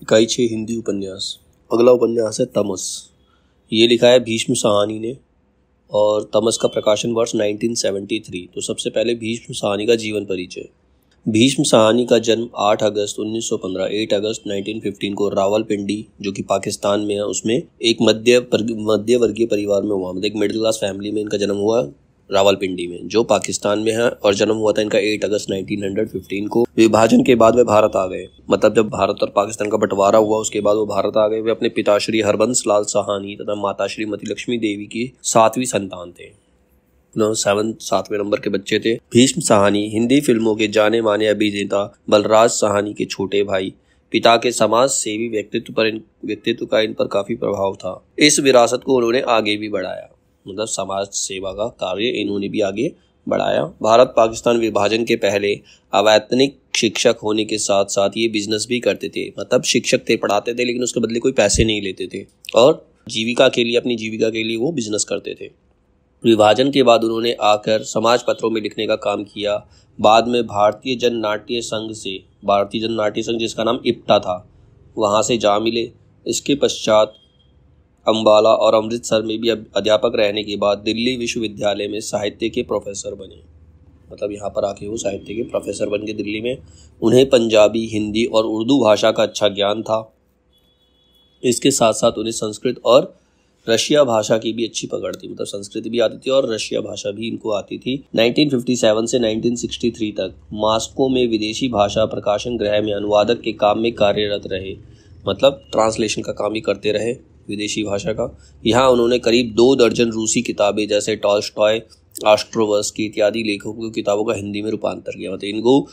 इकाई 6 हिंदी उपन्यास। अगला उपन्यास है तमस। ये लिखा है भीष्म साहनी ने और तमस का प्रकाशन वर्ष 1973। तो सबसे पहले भीष्म साहनी का जीवन परिचय। भीष्म साहनी का जन्म 8 अगस्त 1915 8 अगस्त 1915 को रावलपिंडी जो कि पाकिस्तान में है उसमें एक मध्य वर्गीय परिवार में हुआ। मतलब एक मिडिल क्लास फैमिली में इनका जन्म हुआ रावलपिंडी में जो पाकिस्तान में है। और जन्म हुआ था इनका 8 अगस्त 1915 को। विभाजन के बाद वे भारत आ गए। मतलब जब भारत और पाकिस्तान का बंटवारा हुआ उसके बाद वो भारत आ गए। वे अपने पिता श्री हरबंस लाल साहनी तथा माता श्रीमती लक्ष्मी देवी की 7वीं संतान थे। 7वें नंबर के बच्चे थे। भीष्म साहनी हिंदी फिल्मों के जाने माने अभिनेता बलराज साहनी के छोटे भाई। पिता के समाज सेवी व्यक्तित्व का इन पर काफी प्रभाव था। इस विरासत को उन्होंने आगे भी बढ़ाया। मतलब समाज सेवा का कार्य इन्होंने भी आगे बढ़ाया। भारत पाकिस्तान विभाजन के पहले अवैतनिक शिक्षक होने के साथ साथ ये बिजनेस भी करते थे। मतलब शिक्षक थे, पढ़ाते थे, लेकिन उसके बदले कोई पैसे नहीं लेते थे और अपनी जीविका के लिए वो बिजनेस करते थे। विभाजन के बाद उन्होंने आकर समाज पत्रों में लिखने का काम किया। बाद में भारतीय जन नाट्य संघ जिसका नाम इप्टा था, वहाँ से जा मिले। इसके पश्चात अंबाला और अमृतसर में भी अध्यापक रहने के बाद दिल्ली विश्वविद्यालय में साहित्य के प्रोफेसर बने। मतलब यहाँ पर आके वो साहित्य के प्रोफेसर बन गए दिल्ली में। उन्हें पंजाबी, हिंदी और उर्दू भाषा का अच्छा ज्ञान था। इसके साथ साथ उन्हें संस्कृत और रशिया भाषा की भी अच्छी पकड़ थी। मतलब संस्कृत भी आती थी और रशिया भाषा भी इनको आती थी। 1957 से 1963 तक मॉस्को में विदेशी भाषा प्रकाशन गृह में अनुवादक के काम में कार्यरत रहे। मतलब ट्रांसलेशन का काम ही करते रहे विदेशी भाषा का। यहाँ उन्होंने करीब 2 दर्जन रूसी किताबें जैसे टॉल्स्टॉय, ऑस्ट्रोवस्की इत्यादि लेखकों की किताबों का हिंदी में रूपांतर किया। मतलब इनको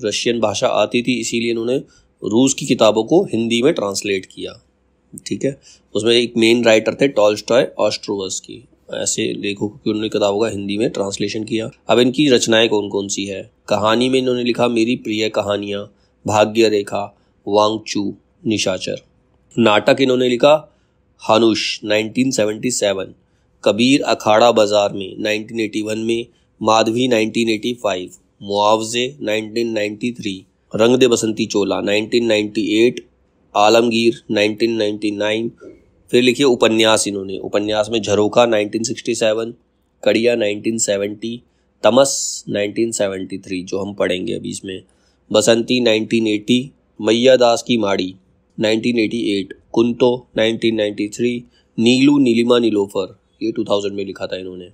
रशियन भाषा आती थी, इसीलिए इन्होंने रूस की किताबों को हिंदी में ट्रांसलेट किया। ठीक है, उसमें एक मेन राइटर थे टॉल्स्टॉय, ऑस्ट्रोवस्की, ऐसे लेखकों की उन्होंने किताबों का हिंदी में ट्रांसलेशन किया। अब इनकी रचनाएं कौन कौन सी है। कहानी में इन्होंने लिखा मेरी प्रिय कहानियां, भाग्य रेखा, वांगचू, निशाचर। नाटक इन्होंने लिखा हानुश 1977, कबीर अखाड़ा बाजार में 1981 में, माधवी 1985, मुआवजे 1993, रंग दे बसंती चोला 1998, आलमगीर 1999। फिर लिखिए उपन्यास इन्होंने। उपन्यास में झरोखा 1967, कड़िया 1970, तमस 1973 जो हम पढ़ेंगे अभी इसमें, बसंती 1980, मैया दास की माड़ी 1988, कुंतो 1993, नीलू नीलिमा नीलोफर ये 2000 में लिखा था इन्होंने।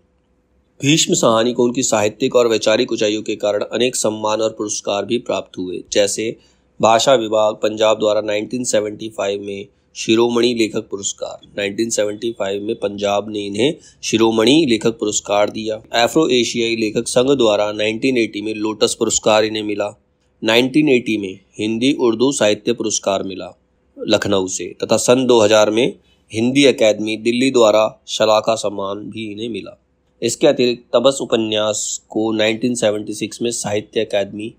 भीष्म साहनी को उनकी साहित्यिक और वैचारिक ऊंचाइयों के कारण अनेक सम्मान और पुरस्कार भी प्राप्त हुए। जैसे भाषा विभाग पंजाब द्वारा 1975 में शिरोमणि लेखक पुरस्कार, 1975 में पंजाब ने इन्हें शिरोमणि लेखक पुरस्कार दिया। अफ्रो एशियाई लेखक संघ द्वारा 1980 में लोटस पुरस्कार इन्हें मिला। 1980 में हिंदी उर्दू साहित्य पुरस्कार मिला लखनऊ से, तथा सन 2000 में हिंदी अकादमी दिल्ली द्वारा शलाका सम्मान भी इन्हें मिला। इसके अतिरिक्त तमस उपन्यास को 1976 में साहित्य अकादमी,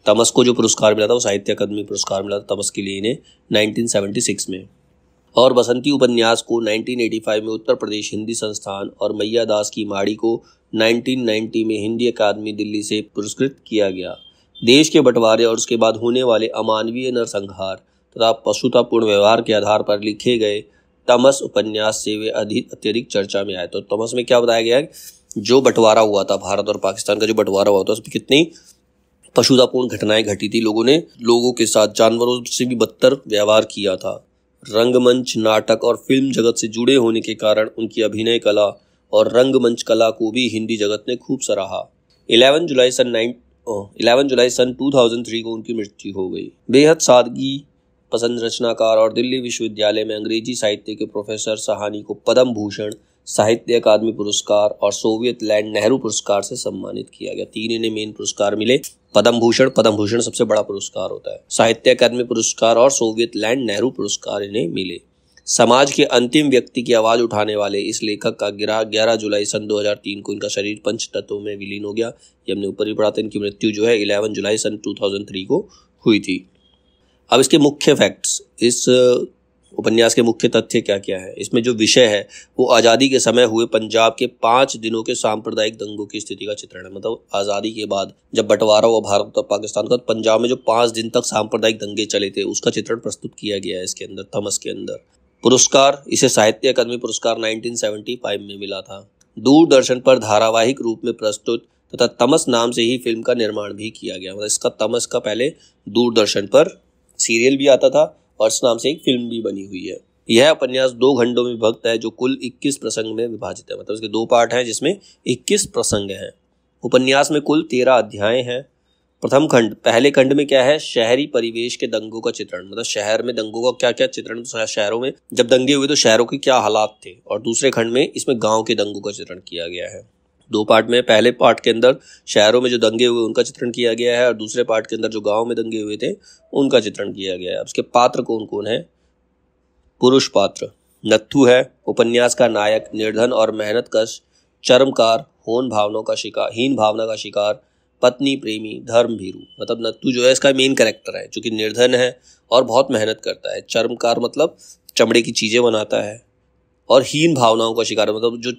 तमस को जो पुरस्कार मिला था वो साहित्य अकादमी पुरस्कार मिला था तमस के लिए इन्हें 1976 में। और बसंती उपन्यास को 1985 में उत्तर प्रदेश हिंदी संस्थान और मैया दास की माड़ी को 1990 में हिंदी अकादमी दिल्ली से पुरस्कृत किया गया। देश के बंटवारे और उसके बाद होने वाले अमानवीय नरसंहार तथा पशुतापूर्ण व्यवहार के आधार पर लिखे गए तमस उपन्यास से वे अत्यधिक चर्चा में आए। तो तमस में क्या बताया गया है, जो बंटवारा हुआ था, भारत और पाकिस्तान का जो बंटवारा हुआ था उसमें कितनी पशुतापूर्ण घटनाएं घटी थी। लोगों ने लोगों के साथ जानवरों से भी बदतर व्यवहार किया था। रंगमंच, नाटक और फिल्म जगत से जुड़े होने के कारण उनकी अभिनय कला और रंगमंच कला को भी हिंदी जगत ने खूब सराहा। 11 जुलाई सन 2003 को उनकी मृत्यु हो गई। बेहद सादगी पसंद रचनाकार और दिल्ली विश्वविद्यालय में अंग्रेजी साहित्य के प्रोफेसर साहनी को पद्म भूषण, साहित्य अकादमी पुरस्कार और सोवियत लैंड नेहरू पुरस्कार से सम्मानित किया गया। 3 इन्हें मेन पुरस्कार मिले। पद्म भूषण सबसे बड़ा पुरस्कार होता है, साहित्य अकादमी पुरस्कार और सोवियत लैंड नेहरू पुरस्कार इन्हें मिले। समाज के अंतिम व्यक्ति की आवाज उठाने वाले इस लेखक का 11 जुलाई सन 2003 को इनका शरीर पंच तत्वों में विलीन हो गया। ये हमने ऊपर ही पढ़ा था। इनकी मृत्यु जो है 11 जुलाई सन 2003 को हुई थी। अब इसके मुख्य फैक्ट्स, इस उपन्यास के मुख्य तथ्य क्या क्या है? इसमें जो विषय है वो आज़ादी के समय हुए पंजाब के 5 दिनों के सांप्रदायिक दंगों की स्थिति का चित्रण है। मतलब आज़ादी के बाद जब बंटवारा हुआ भारत और पाकिस्तान का, पंजाब में जो 5 दिन तक सांप्रदायिक दंगे चले थे उसका चित्रण प्रस्तुत किया गया है इसके अंदर, थमस के अंदर। पुरस्कार, इसे साहित्य अकादमी पुरस्कार 1975 में मिला था। दूरदर्शन पर धारावाहिक रूप में प्रस्तुत तथा तमस नाम से ही फिल्म का निर्माण भी किया गया। मतलब इसका तमस का पहले दूरदर्शन पर सीरियल भी आता था और इस नाम से एक फिल्म भी बनी हुई है। यह उपन्यास 2 खंडों में विभक्त है जो कुल 21 प्रसंग में विभाजित है। मतलब इसके 2 पार्ट हैं जिसमें 21 प्रसंग हैं। उपन्यास में कुल 13 अध्याय हैं। प्रथम खंड, पहले खंड में क्या है? शहरी परिवेश के दंगों का चित्रण। मतलब शहर में दंगों का क्या क्या चित्रण, शहरों में जब दंगे हुए तो शहरों के क्या हालात थे। और दूसरे खंड में इसमें गांव के दंगों का चित्रण किया गया है। 2 पार्ट में, पहले पार्ट के अंदर शहरों में जो दंगे हुए उनका चित्रण किया गया है और दूसरे पार्ट के अंदर जो गांव में दंगे हुए थे उनका चित्रण किया गया है। उसके पात्र कौन कौन है? पुरुष पात्र नत्थू है, उपन्यास का नायक, निर्धन और मेहनतकश, चर्मकार, हीन भावना का शिकार, पत्नी प्रेमी, धर्म भीरू। मतलब नत्थू जो है इसका मेन कैरेक्टर है, जो कि निर्धन है और बहुत मेहनत करता है। चर्मकार मतलब चमड़े की चीजें बनाता है, और हीन भावनाओं का शिकार, मतलब जो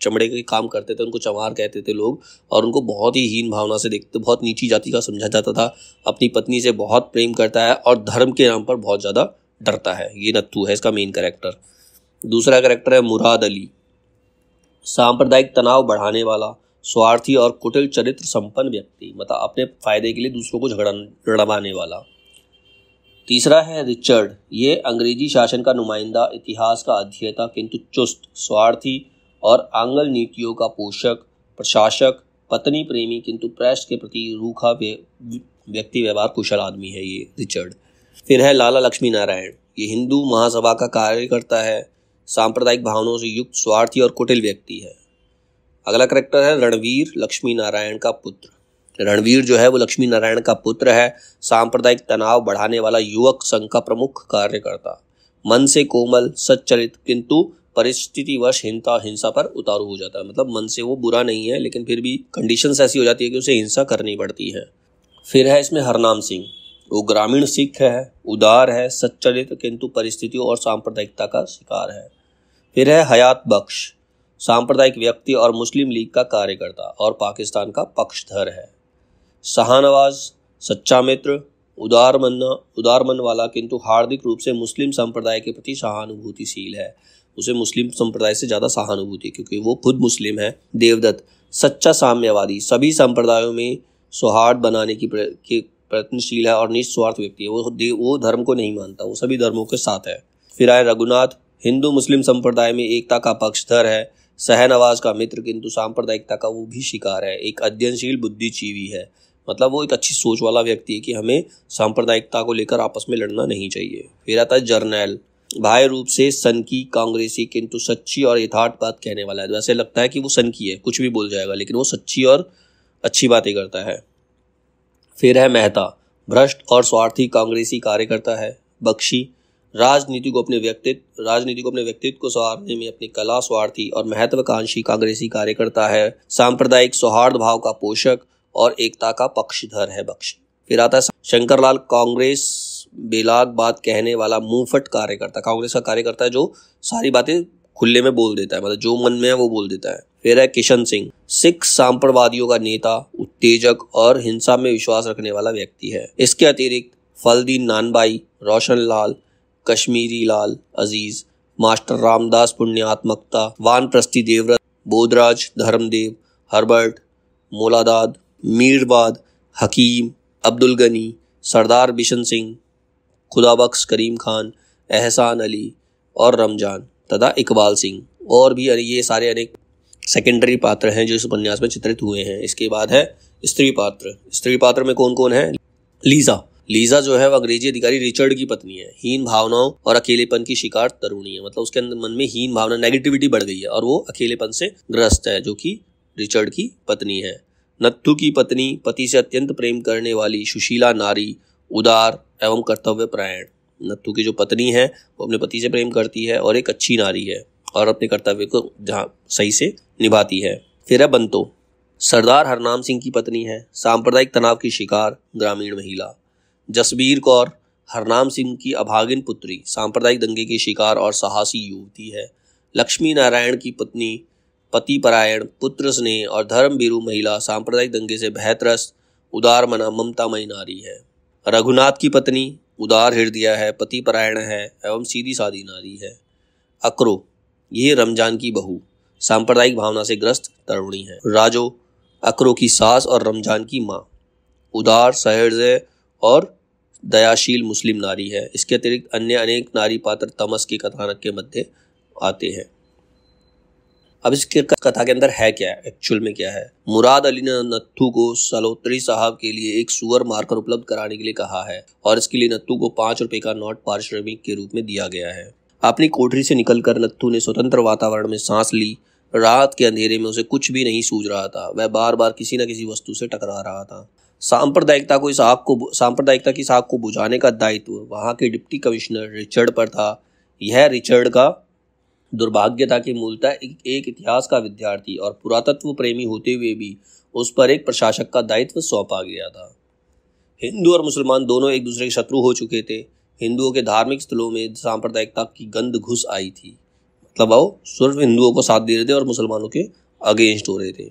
चमड़े के काम करते थे उनको चमार कहते थे लोग, और उनको बहुत ही हीन भावना से देखते, बहुत नीची जाति का समझा जाता था। अपनी पत्नी से बहुत प्रेम करता है और धर्म के नाम पर बहुत ज़्यादा डरता है। ये नत्थू है इसका मेन कैरेक्टर। दूसरा कैरेक्टर है मुराद अली, सांप्रदायिक तनाव बढ़ाने वाला, स्वार्थी और कुटिल चरित्र संपन्न व्यक्ति, मतलब अपने फायदे के लिए दूसरों को लड़वाने वाला। तीसरा है रिचर्ड, ये अंग्रेजी शासन का नुमाइंदा, इतिहास का अध्येता किंतु चुस्त, स्वार्थी और आंग्ल नीतियों का पोषक, प्रशासक, पत्नी प्रेमी किंतु प्रेस के प्रति रूखा व्यक्ति व्यवहार कुशल आदमी है ये रिचर्ड। फिर है लाला लक्ष्मी नारायण, ये हिंदू महासभा का कार्यकर्ता है, सांप्रदायिक भावनाओं से युक्त, स्वार्थी और कुटिल व्यक्ति है। अगला कैरेक्टर है रणवीर, लक्ष्मी नारायण का पुत्र। रणवीर जो है वो लक्ष्मी नारायण का पुत्र है, सांप्रदायिक तनाव बढ़ाने वाला युवक संघ का प्रमुख कार्यकर्ता, मन से कोमल, सच्चरित किंतु परिस्थितिवश हिंसा पर उतारू हो जाता है। मतलब मन से वो बुरा नहीं है लेकिन फिर भी कंडीशंस ऐसी हो जाती है कि उसे हिंसा करनी पड़ती है। फिर है इसमें हरनाम सिंह, वो ग्रामीण सिख है, उदार है, सच्चरित किंतु परिस्थितियों और सांप्रदायिकता का शिकार है। फिर है हयात बख्श, सांप्रदायिक व्यक्ति और मुस्लिम लीग का कार्यकर्ता और पाकिस्तान का पक्षधर है। शाहनवाज, सच्चा मित्र, उदार मन वाला किंतु हार्दिक रूप से मुस्लिम संप्रदाय के प्रति सहानुभूतिशील है। उसे मुस्लिम संप्रदाय से ज़्यादा सहानुभूति क्योंकि वो खुद मुस्लिम है। देवदत्त, सच्चा साम्यवादी, सभी संप्रदायों में सौहार्द बनाने की प्रयत्नशील है और निस्वार्थ व्यक्ति है। वो धर्म को नहीं मानता, वो सभी धर्मों के साथ है। फिर आए रघुनाथ, हिंदू मुस्लिम संप्रदाय में एकता का पक्षधर है, शहनवाज का मित्र किंतु सांप्रदायिकता का वो भी शिकार है, एक अध्ययनशील बुद्धिजीवी है। मतलब वो एक अच्छी सोच वाला व्यक्ति है कि हमें सांप्रदायिकता को लेकर आपस में लड़ना नहीं चाहिए। फिर आता है जर्नैल, बाह्य रूप से सनकी, कांग्रेसी किंतु सच्ची और यथार्थ बात कहने वाला है। वैसे लगता है कि वो सनकी है, कुछ भी बोल जाएगा, लेकिन वो सच्ची और अच्छी बातें करता है। फिर है मेहता, भ्रष्ट और स्वार्थी कांग्रेसी कार्यकर्ता है। बख्शी, राजनीति को अपने व्यक्तित्व को संवारने में अपनी कला, स्वार्थी और महत्वाकांक्षी कांग्रेसी कार्यकर्ता है। सांप्रदायिक सौहार्द भाव का पोषक और एकता का पक्षधर है बख्शी। फिर आता है शंकरलाल, कांग्रेस बेलाग बात कहने वाला मुंहफट कार्यकर्ता, कांग्रेस का कार्यकर्ता है जो सारी बातें खुले में बोल देता है, मतलब जो मन में है वो बोल देता है। फिर है किशन सिंह, सिख सांप्रवादियों का नेता, उत्तेजक और हिंसा में विश्वास रखने वाला व्यक्ति है। इसके अतिरिक्त फलदीन नानबाई, रोशन लाल, कश्मीरी लाल अजीज, मास्टर रामदास पुण्यात्मकता, वानप्रस्थी देवव्रत, बोधराज, धर्मदेव, हर्बर्ट, मोलादाद, मीरबाद, हकीम, अब्दुल गनी, सरदार बिशन सिंह, खुदाबख्श करीम खान, एहसान अली और रमजान तथा इकबाल सिंह, और भी ये सारे अनेक सेकेंडरी पात्र हैं जो इस उपन्यास में चित्रित हुए हैं। इसके बाद है स्त्री पात्र में कौन कौन है? लीजा जो है वो अंग्रेजी अधिकारी रिचर्ड की पत्नी है, हीन भावनाओं और अकेलेपन की शिकार तरुणी है। मतलब उसके अंदर मन में हीन भावना, नेगेटिविटी बढ़ गई है और वो अकेलेपन से ग्रस्त है, जो कि रिचर्ड की पत्नी है। नत्थू की पत्नी, पति से अत्यंत प्रेम करने वाली सुशीला नारी, उदार एवं कर्तव्यपरायण। नत्थू की जो पत्नी है वो अपने पति से प्रेम करती है और एक अच्छी नारी है और अपने कर्तव्य को जहाँ सही से निभाती है। फिर है बंतो, सरदार हरनाम सिंह की पत्नी है, सांप्रदायिक तनाव की शिकार, ग्रामीण महिला। जसबीर कौर, हरनाम सिंह की अभागिन पुत्री सांप्रदायिक दंगे की शिकार और साहसी युवती है। लक्ष्मी नारायण की पत्नी पतिपरायण, पुत्र स्नेह और धर्म भीरू महिला, सांप्रदायिक दंगे से भयत्रस्त, उदार मना, ममतामयी नारी है। रघुनाथ की पत्नी उदार हृदय है, पतिपरायण है एवं सीधी सादी नारी है। अकरो, ये रमजान की बहू, सांप्रदायिक भावना से ग्रस्त तरुणी है। राजो, अकरो की सास और रमजान की माँ, उदार, सहृदय और दयाशील मुस्लिम नारी है। इसके अतिरिक्त अन्य अनेक नारी पात्र तमस के कथानक के मध्य आते हैं। अब इस कथा के अंदर है क्या है, एक्चुअल में क्या है। मुराद अली ने नत्थू को सलोत्री साहब के लिए एक सुअर मारकर उपलब्ध कराने के लिए कहा है और इसके लिए नत्थू को 5 रुपए का नोट पारिश्रमिक के रूप में दिया गया है। अपनी कोठरी से निकलकर नत्थू ने स्वतंत्र वातावरण में सांस ली। रात के अंधेरे में उसे कुछ भी नहीं सूझ रहा था। वह बार बार किसी न किसी वस्तु से टकरा रहा था। सांप्रदायिकता की इस आग को बुझाने का दायित्व वहां के डिप्टी कमिश्नर रिचर्ड पर था। यह रिचर्ड का दुर्भाग्य था कि मूलतः एक इतिहास का विद्यार्थी और पुरातत्व प्रेमी होते हुए भी उस पर एक प्रशासक का दायित्व सौंपा गया था। हिंदू और मुसलमान दोनों एक दूसरे के शत्रु हो चुके थे। हिंदुओं के धार्मिक स्थलों में सांप्रदायिकता की गंध घुस आई थी। मतलब वो सिर्फ हिंदुओं को साथ दे रहे थे और मुसलमानों के अगेंस्ट हो रहे थे।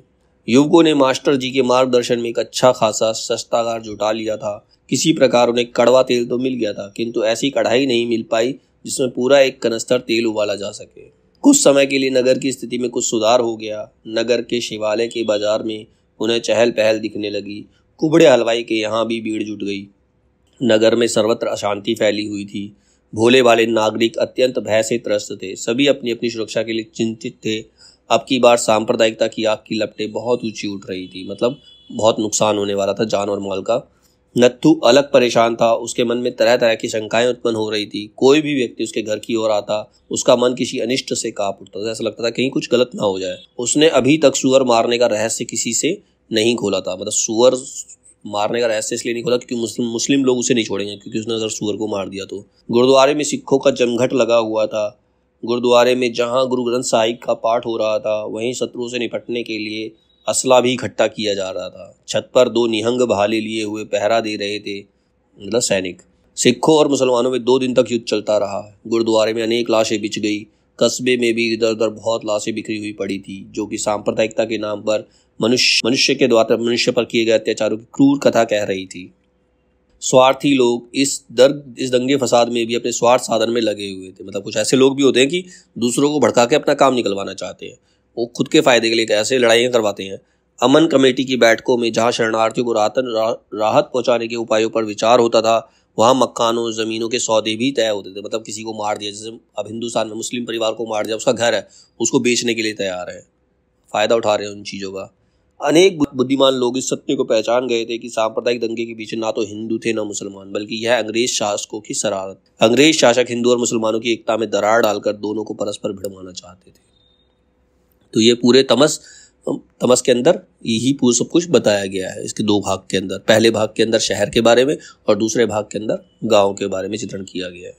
युवकों ने मास्टर जी के मार्गदर्शन में एक अच्छा खासा शस्त्रागार जुटा लिया था। किसी प्रकार उन्हें कड़वा तेल तो मिल गया था, किंतु ऐसी कढ़ाई नहीं मिल पाई जिसमें पूरा एक कनस्तर तेल उबाला जा सके। कुछ समय के लिए नगर की स्थिति में कुछ सुधार हो गया। नगर के शिवालय के बाजार में उन्हें चहल पहल दिखने लगी। कुबड़े हलवाई के यहाँ भी भीड़ जुट गई। नगर में सर्वत्र अशांति फैली हुई थी। भोले भाले नागरिक अत्यंत भय से त्रस्त थे। सभी अपनी अपनी सुरक्षा के लिए चिंतित थे। अब की बार सांप्रदायिकता की आग की लपटें बहुत ऊंची उठ रही थी। मतलब बहुत नुकसान होने वाला था जान और माल का। नत्थू अलग परेशान था। उसके मन में तरह तरह की शंकाएं उत्पन्न हो रही थी। कोई भी व्यक्ति उसके घर की ओर आता, उसका मन किसी अनिष्ट से कांप उठता था। ऐसा लगता था कहीं कुछ गलत ना हो जाए। उसने अभी तक सुअर मारने का रहस्य किसी से नहीं खोला था। मतलब सुअर मारने का रहस्य इसलिए नहीं खोला क्योंकि मुस्लिम लोग उसे नहीं छोड़ेंगे, क्योंकि उसने अगर सुअर को मार दिया तो। गुरुद्वारे में सिखों का जमघट लगा हुआ था। गुरुद्वारे में जहां गुरु ग्रंथ साहिब का पाठ हो रहा था, वहीं शत्रुओं से निपटने के लिए असला भी इकट्ठा किया जा रहा था। छत पर 2 निहंग भाले लिए हुए पहरा दे रहे थे, मतलब सैनिक। सिखों और मुसलमानों में 2 दिन तक युद्ध चलता रहा। गुरुद्वारे में अनेक लाशें बिछ गई। कस्बे में भी इधर उधर बहुत लाशें बिखरी हुई पड़ी थी, जो कि सांप्रदायिकता के नाम पर मनुष्य के द्वारा मनुष्य पर किए गए अत्याचारों की क्रूर कथा कह रही थी। स्वार्थी लोग इस दंगे फसाद में भी अपने स्वार्थ साधन में लगे हुए थे। मतलब कुछ ऐसे लोग भी होते हैं कि दूसरों को भड़का के अपना काम निकलवाना चाहते हैं। वो खुद के फायदे के लिए ऐसे लड़ाइयाँ करवाते हैं। अमन कमेटी की बैठकों में जहां शरणार्थियों को राहत पहुंचाने के उपायों पर विचार होता था, वहां मकानों जमीनों के सौदे भी तय होते थे। मतलब किसी को मार दिया, जैसे अब हिंदुस्तान में मुस्लिम परिवार को मार दिया, उसका घर है, उसको बेचने के लिए तैयार है, फायदा उठा रहे हैं उन चीज़ों का। अनेक बुद्धिमान लोग इस सत्य को पहचान गए थे कि सांप्रदायिक दंगे के पीछे ना तो हिंदू थे ना मुसलमान, बल्कि यह अंग्रेज शासकों की शरारत। अंग्रेज शासक हिंदू और मुसलमानों की एकता में दरार डालकर दोनों को परस्पर भिड़वाना चाहते थे। तो ये पूरे तमस के अंदर यही पूरा सब कुछ बताया गया है इसके 2 भाग के अंदर। पहले भाग के अंदर शहर के बारे में और दूसरे भाग के अंदर गाँव के बारे में चित्रण किया गया है।